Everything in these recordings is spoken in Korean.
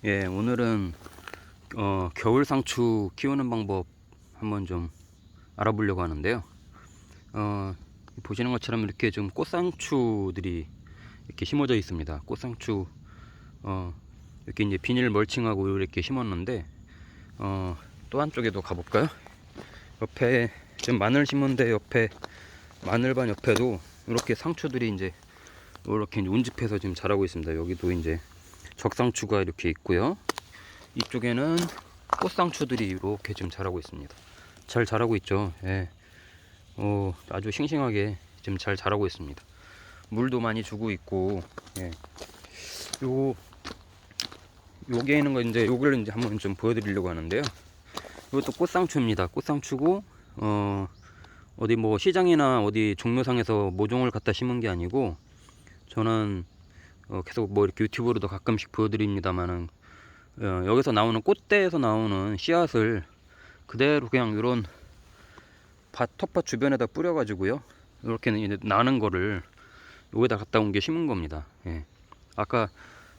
예, 오늘은 겨울 상추 키우는 방법 한번 좀 알아보려고 하는데요. 어, 보시는 것처럼 이렇게 좀 꽃상추들이 이렇게 심어져 있습니다. 꽃상추 이렇게 이제 비닐 멀칭하고 이렇게 심었는데 또 한쪽에도 가볼까요? 옆에 지금 마늘 심은데 옆에 마늘반 옆에도 이렇게 상추들이 이제 이렇게 운집해서 지금 자라고 있습니다. 여기도 이제 적상추가 이렇게 있고요. 이쪽에는 꽃상추들이 이렇게 지금 자라고 있습니다. 잘 자라고 있죠. 예. 아주 싱싱하게 지금 잘 자라고 있습니다. 물도 많이 주고 있고, 예. 요, 요게 있는 거 이제 요걸 이제 한번 좀 보여드리려고 하는데요. 이것도 꽃상추입니다. 꽃상추고, 어디 뭐 시장이나 어디 종묘상에서 모종을 갖다 심은 게 아니고, 저는 계속 뭐 이렇게 유튜브로도 가끔씩 보여드립니다만은, 여기서 나오는 꽃대에서 나오는 씨앗을 그대로 그냥 이런 텃밭 주변에다 뿌려가지고요. 이렇게 나는 거를 여기다 갖다 온 게 심은 겁니다. 예. 아까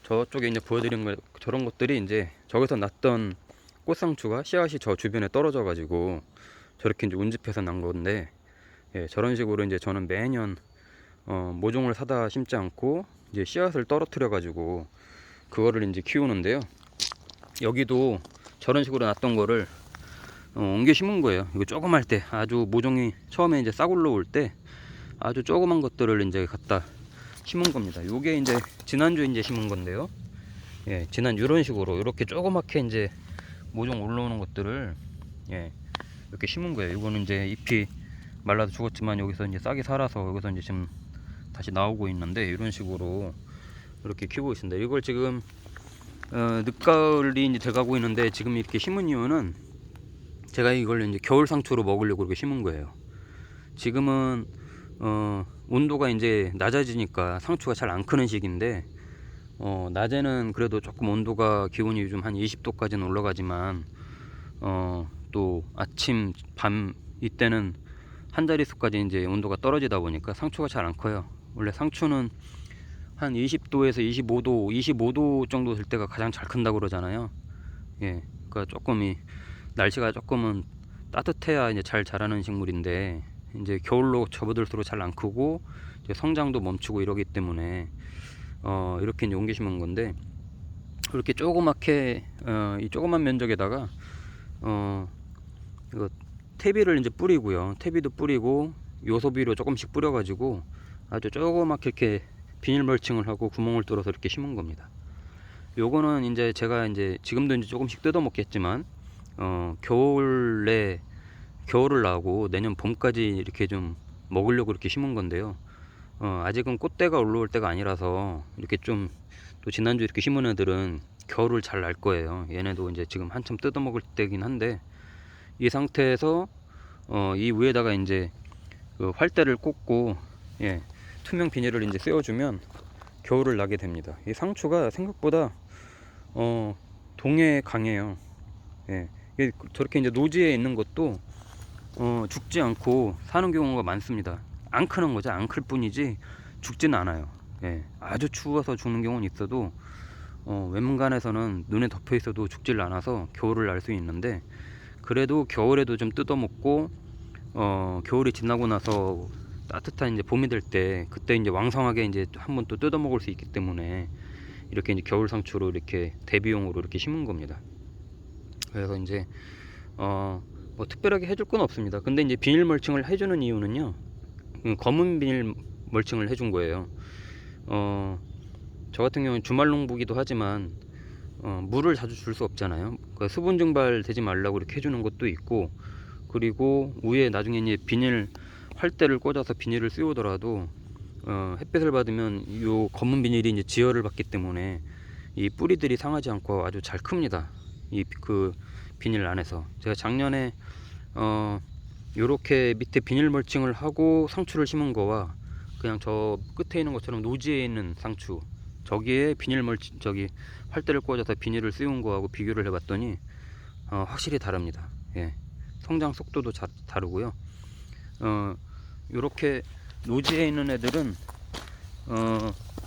저쪽에 이제 보여드린 거 저런 것들이 이제 저기서 났던 꽃상추가 씨앗이 저 주변에 떨어져가지고 저렇게 이제 운집해서 난 건데, 예, 저런 식으로 이제 저는 매년 모종을 사다 심지 않고 이제 씨앗을 떨어뜨려가지고 그거를 이제 키우는데요. 여기도 저런 식으로 났던 거를 옮겨 심은 거예요. 이거 조그말 때 아주 모종이 처음에 이제 싹 올라올 때 아주 조그만 것들을 이제 갖다 심은 겁니다. 요게 이제 지난주에 이제 심은 건데요. 예, 지난 이런 식으로 이렇게 조그맣게 이제 모종 올라오는 것들을, 예, 이렇게 심은 거예요. 이거는 이제 잎이 말라서 죽었지만 여기서 이제 싹이 살아서 여기서 이제 지금 다시 나오고 있는데, 이런 식으로 이렇게 키우고 있습니다. 이걸 지금 늦가을이 이제 돼가고 있는데 지금 이렇게 심은 이유는 제가 이걸 이제 겨울 상추로 먹으려고 이렇게 심은 거예요. 지금은 온도가 이제 낮아지니까 상추가 잘 안 크는 시기인데, 낮에는 그래도 조금 온도가 기온이 좀 한 20도까지는 올라가지만 또 아침 밤 이때는 한 자릿수까지 이제 온도가 떨어지다 보니까 상추가 잘 안 커요. 원래 상추는 한 20도에서 25도 정도 될 때가 가장 잘 큰다고 그러잖아요. 예, 그러니까 조금 이 날씨가 조금은 따뜻해야 이제 잘 자라는 식물인데, 이제 겨울로 접어들수록 잘 안 크고 이제 성장도 멈추고 이러기 때문에 이렇게 이제 옮겨 심은 건데, 이렇게 조그맣게 이 조그만 면적에다가 이거 퇴비를 이제 뿌리고요. 퇴비도 뿌리고 요소비료 조금씩 뿌려가지고 아주 조그맣게 이렇게 비닐 멀칭을 하고 구멍을 뚫어서 이렇게 심은 겁니다. 요거는 이제 제가 이제 지금도 이제 조금씩 뜯어 먹겠지만 겨울에 겨울을 나고 내년 봄까지 이렇게 좀 먹으려고 이렇게 심은 건데요. 아직은 꽃대가 올라올 때가 아니라서 이렇게 좀, 또 지난주 이렇게 심은 애들은 겨울을 잘 날 거예요. 얘네도 이제 지금 한참 뜯어 먹을 때긴 한데, 이 상태에서 이 위에다가 이제 그 활대를 꽂고, 예, 투명 비닐을 이제 씌워주면 겨울을 나게 됩니다. 이 상추가 생각보다 동해 강해요. 예, 저렇게 이제 노지에 있는 것도 죽지 않고 사는 경우가 많습니다. 안 크는 거죠. 안 클 뿐이지 죽지는 않아요. 예, 아주 추워서 죽는 경우는 있어도 웬간해서는 눈에 덮여 있어도 죽질 않아서 겨울을 날 수 있는데, 그래도 겨울에도 좀 뜯어먹고 겨울이 지나고 나서 따뜻한 이제 봄이 될 때 그때 이제 왕성하게 이제 한번 또 뜯어먹을 수 있기 때문에 이렇게 이제 겨울 상추로 이렇게 대비용으로 이렇게 심은 겁니다. 그래서 이제 뭐 특별하게 해줄 건 없습니다. 근데 이제 비닐 멀칭을 해주는 이유는요, 검은 비닐 멀칭을 해준 거예요. 저 같은 경우는 주말 농부기도 하지만 물을 자주 줄 수 없잖아요. 그러니까 수분 증발 되지 말라고 이렇게 해주는 것도 있고, 그리고 위에 나중에 이제 비닐 활대를 꽂아서 비닐을 씌우더라도 햇빛을 받으면 요 검은 비닐이 이제 지열을 받기 때문에 이 뿌리들이 상하지 않고 아주 잘 큽니다. 이 그 비닐 안에서 제가 작년에 요렇게 밑에 비닐 멀칭을 하고 상추를 심은 거와 그냥 저 끝에 있는 것처럼 노지에 있는 상추, 저기에 비닐 멀칭, 저기 활대를 꽂아서 비닐을 씌운 거하고 비교를 해봤더니 확실히 다릅니다. 예, 성장 속도도 다르고요. 요렇게 노지에 있는 애들은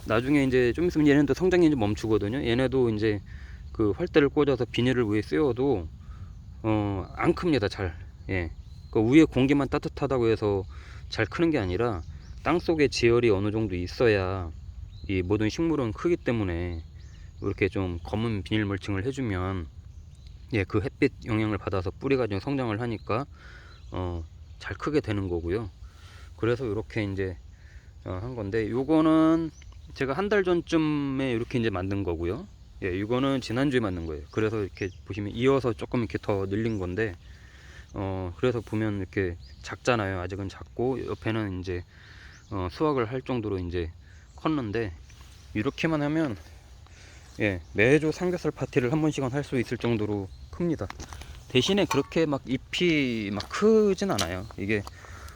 나중에 이제 좀 있으면 얘네도 성장이 이제 멈추거든요. 얘네도 이제 그 활대를 꽂아서 비닐을 위에 씌워도 안 큽니다. 잘. 예. 그 위에 공기만 따뜻하다고 해서 잘 크는 게 아니라 땅 속에 지열이 어느 정도 있어야 이 모든 식물은 크기 때문에 이렇게 좀 검은 비닐 멀칭을 해주면 예, 그 햇빛 영향을 받아서 뿌리가 좀 성장을 하니까 잘 크게 되는 거고요. 그래서 이렇게 이제 한 건데, 요거는 제가 한 달 전쯤에 이렇게 이제 만든 거고요. 예, 이거는 지난주에 만든 거예요. 그래서 이렇게 보시면 이어서 조금 이렇게 더 늘린 건데, 그래서 보면 이렇게 작잖아요. 아직은 작고 옆에는 이제 수확을 할 정도로 이제 컸는데, 이렇게만 하면 예, 매주 삼겹살 파티를 한 번씩은 할 수 있을 정도로 큽니다. 대신에 그렇게 막 잎이 막 크진 않아요. 이게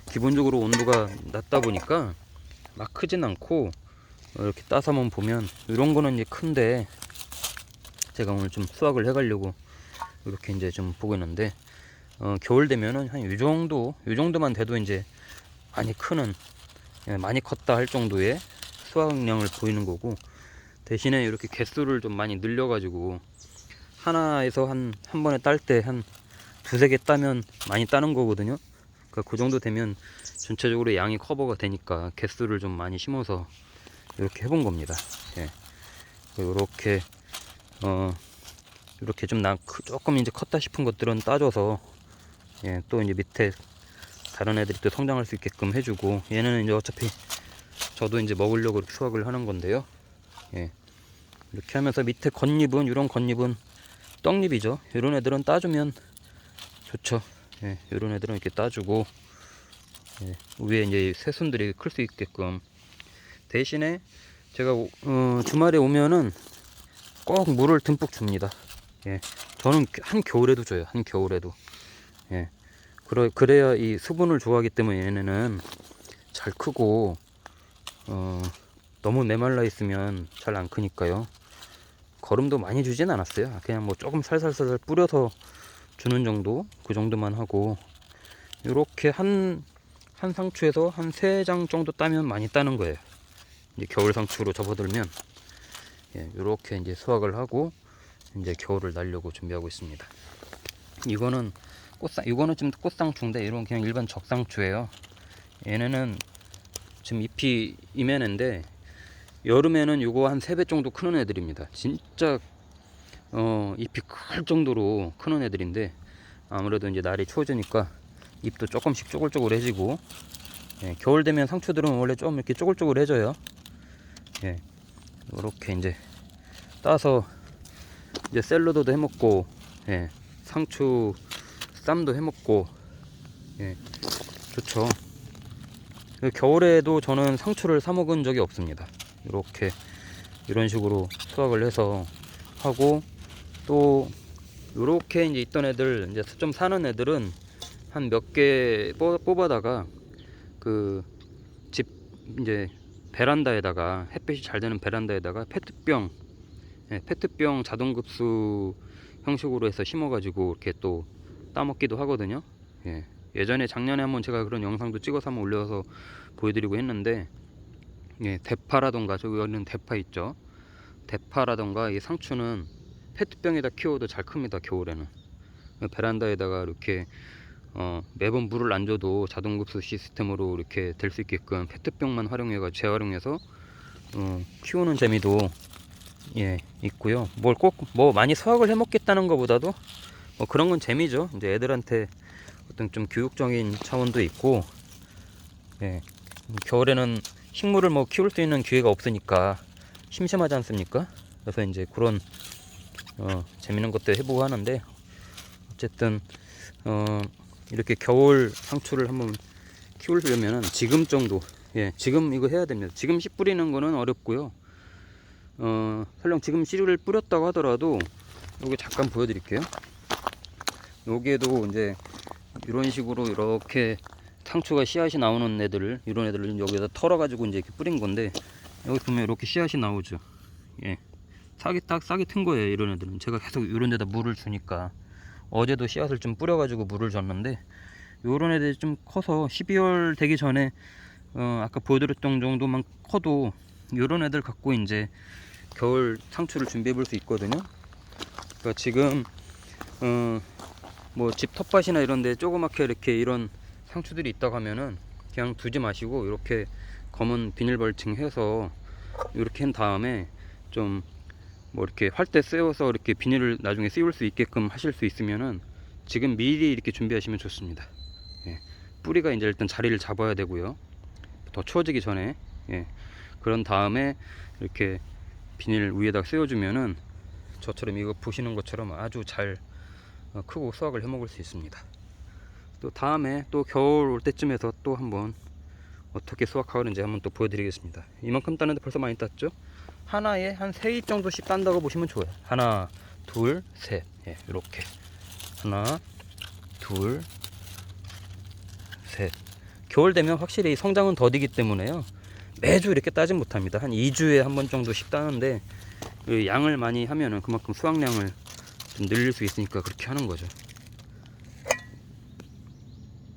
기본적으로 온도가 낮다 보니까 막 크진 않고, 이렇게 따서만 보면 이런 거는 이제 큰데, 제가 오늘 좀 수확을 해 가려고 이렇게 이제 좀 보고 있는데, 겨울 되면은 한 요 정도만 돼도 이제 많이 크는, 예, 많이 컸다 할 정도의 수확량을 보이는 거고, 대신에 이렇게 개수를 좀 많이 늘려 가지고 하나에서 한 번에 딸 때 한 두세 개 따면 많이 따는 거거든요. 그러니까 그 정도 되면 전체적으로 양이 커버가 되니까 개수를 좀 많이 심어서 이렇게 해본 겁니다. 예. 이렇게 이렇게 좀 조금 이제 컸다 싶은 것들은 따줘서, 예, 또 이제 밑에 다른 애들이 또 성장할 수 있게끔 해주고, 얘는 이제 어차피 저도 이제 먹으려고 이렇게 수확을 하는 건데요. 예. 이렇게 하면서 밑에 겉잎은, 이런 겉잎은 떡잎이죠. 이런 애들은 따주면 좋죠. 예, 이런 애들은 이렇게 따주고, 예, 위에 이제 새순들이 클 수 있게끔. 대신에 제가 주말에 오면은 꼭 물을 듬뿍 줍니다. 예, 저는 한 겨울에도 줘요. 한 겨울에도. 예, 그래야 이 수분을 좋아하기 때문에 얘네는 잘 크고, 너무 메말라 있으면 잘 안 크니까요. 거름도 많이 주진 않았어요. 그냥 뭐 조금 살살살살 뿌려서 주는 정도, 그 정도만 하고, 이렇게 한 상추에서 한 3장 정도 따면 많이 따는 거예요. 이제 겨울 상추로 접어들면, 예, 이렇게 이제 수확을 하고 이제 겨울을 날려고 준비하고 있습니다. 이거는 이거는 지금 꽃상추인데, 이런 그냥 일반 적상추예요. 얘네는 지금 잎이 이면인데, 여름에는 이거 한 3배 정도 크는 애들입니다. 진짜 잎이 클 정도로 크는 애들인데, 아무래도 이제 날이 추워지니까 잎도 조금씩 쪼글쪼글해지고, 예, 겨울 되면 상추들은 원래 좀 이렇게 쪼글쪼글해져요. 예, 이렇게 이제 따서 이제 샐러드도 해먹고, 예, 상추 쌈도 해먹고, 예, 좋죠. 겨울에도 저는 상추를 사 먹은 적이 없습니다. 이렇게 이런 식으로 수확을 해서 하고, 또 이렇게 이제 있던 애들, 이제 좀 사는 애들은 한 몇 개 뽑아다가 그 집 이제 베란다에다가, 햇빛이 잘 되는 베란다에다가 페트병, 예, 페트병 자동급수 형식으로 해서 심어가지고 이렇게 또 따먹기도 하거든요. 예, 예전에 작년에 한번 제가 그런 영상도 찍어서 한번 올려서 보여드리고 했는데, 예, 대파라던가, 저기 있는 대파 있죠. 대파라던가 이 상추는 페트병에다 키워도 잘 큽니다. 겨울에는 베란다에다가 이렇게 매번 물을 안 줘도 자동급수 시스템으로 이렇게 될 수 있게끔 페트병만 재활용해서 키우는 재미도, 예, 있고요. 뭘 꼭 뭐 많이 수확을 해 먹겠다는 것보다도 뭐 그런 건 재미죠. 이제 애들한테 어떤 좀 교육적인 차원도 있고, 예, 겨울에는 식물을 뭐 키울 수 있는 기회가 없으니까 심심하지 않습니까? 그래서 이제 그런 재밌는 것도 해보고 하는데, 어쨌든 이렇게 겨울 상추를 한번 키우려면은 지금 정도, 예, 지금 이거 해야 됩니다. 지금 씨 뿌리는 거는 어렵고요. 설령 지금 씨를 뿌렸다고 하더라도, 여기 잠깐 보여드릴게요. 여기에도 이제 이런 식으로 이렇게 상추가 씨앗이 나오는 애들을, 이런 애들을 여기다 털어가지고 이제 이렇게 뿌린 건데, 여기 보면 이렇게 씨앗이 나오죠. 예, 싹이 튼 거예요. 이런 애들은 제가 계속 이런 데다 물을 주니까, 어제도 씨앗을 좀 뿌려가지고 물을 줬는데, 요런 애들이 좀 커서 12월 되기 전에 아까 보여드렸던 정도만 커도 요런 애들 갖고 이제 겨울 상추를 준비해 볼 수 있거든요. 그러니까 지금 뭐 집 텃밭이나 이런데 조그맣게 이렇게 이런 상추들이 있다고 하면은 그냥 두지 마시고 이렇게 검은 비닐 벌칭 해서 이렇게 한 다음에 좀 뭐 이렇게 활대 씌워서 이렇게 비닐을 나중에 씌울 수 있게끔 하실 수 있으면은 지금 미리 이렇게 준비하시면 좋습니다. 예. 뿌리가 이제 일단 자리를 잡아야 되고요. 더 추워지기 전에. 예. 그런 다음에 이렇게 비닐 위에다 씌워주면은 저처럼 이거 보시는 것처럼 아주 잘 크고 수확을 해 먹을 수 있습니다. 또 다음에 또 겨울 올 때쯤에서 또 한번 어떻게 수확하는지 한번 또 보여드리겠습니다. 이만큼 따는데 벌써 많이 땄죠? 하나에 한 3잎 정도씩 딴다고 보시면 좋아요. 하나, 둘, 셋. 예, 이렇게. 하나, 둘, 셋. 겨울 되면 확실히 성장은 더디기 때문에요. 매주 이렇게 따진 못합니다. 한 2주에 한 번 정도씩 따는데 그 양을 많이 하면은 그만큼 수확량을 좀 늘릴 수 있으니까 그렇게 하는 거죠.